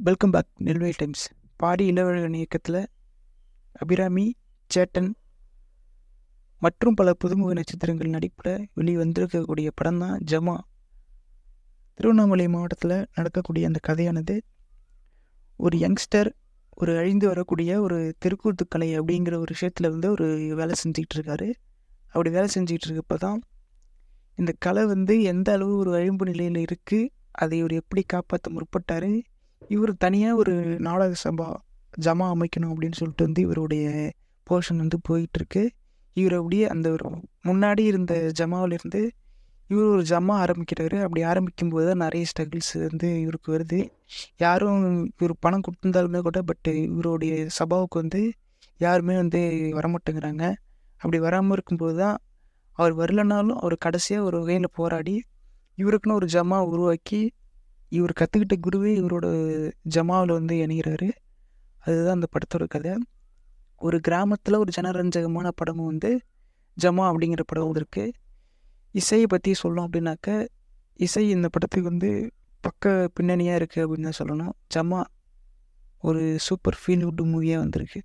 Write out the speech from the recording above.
Welcome back Nelveli Times. பாடி இளவழகன் இயக்கத்தில் Abhirami, Satan மற்றும் பல புதுமுக நட்சத்திரங்கள் நடிப்பில் வெளிவந்திருக்கக்கூடிய படம் தான் ஜமா. திருவண்ணாமலை மாவட்டத்தில் நடக்கக்கூடிய அந்த கதையானது ஒரு யங்ஸ்டர் ஒரு அழிந்து வரக்கூடிய ஒரு தெருக்கூத்து கலை அப்படிங்கிற ஒரு விஷயத்தில் வந்து ஒரு வேலை செஞ்சுக்கிட்டு இருக்காரு. அப்படி வேலை செஞ்சுக்கிட்டு இருக்கப்போ தான் இந்த கலை வந்து எந்த அளவு ஒரு அழிம்பு நிலையில் இருக்குது, அதை இவர் எப்படி காப்பாற்ற முற்பட்டார். இவர் தனியாக ஒரு நாடக சபா ஜமா அமைக்கணும் அப்படின்னு சொல்லிட்டு வந்து இவருடைய போர்ஷன் வந்து போயிட்டுருக்கு. இவர் அப்படியே அந்த ஒரு முன்னாடி இருந்த ஜமாவிலிருந்து இவர் ஒரு ஜமா ஆரம்பிக்கிறாரு. அப்படி ஆரம்பிக்கும்போது தான் நிறைய ஸ்ட்ரகிள்ஸ் வந்து இவருக்கு வருது. யாரும் இவர் பணம் கொடுத்துருந்தாலுமே கூட இவருடைய சபாவுக்கு வந்து யாருமே வந்து வரமாட்டேங்கிறாங்க. அப்படி வராமல் இருக்கும்போது தான் அவர் வரலனாலும் அவர் கடைசியாக ஒரு வகையில் போராடி இவருக்குன்னு ஒரு ஜமா உருவாக்கி இவர் கற்றுக்கிட்ட குருவே இவரோட ஜமாவில் வந்து இணைகிறாரு. அதுதான் அந்த படத்தோட கதை. ஒரு கிராமத்தில் ஒரு ஜனரஞ்சகமான படமும் வந்து ஜமா அப்படிங்கிற படம் வந்திருக்கு. இசையை பற்றி சொல்லணும் அப்படின்னாக்க, இசை இந்த படத்துக்கு வந்து பக்க பின்னணியாக இருக்குது அப்படின்னு தான் சொல்லணும். ஜமா ஒரு சூப்பர் ஃபீல் குட் மூவியாக வந்திருக்கு.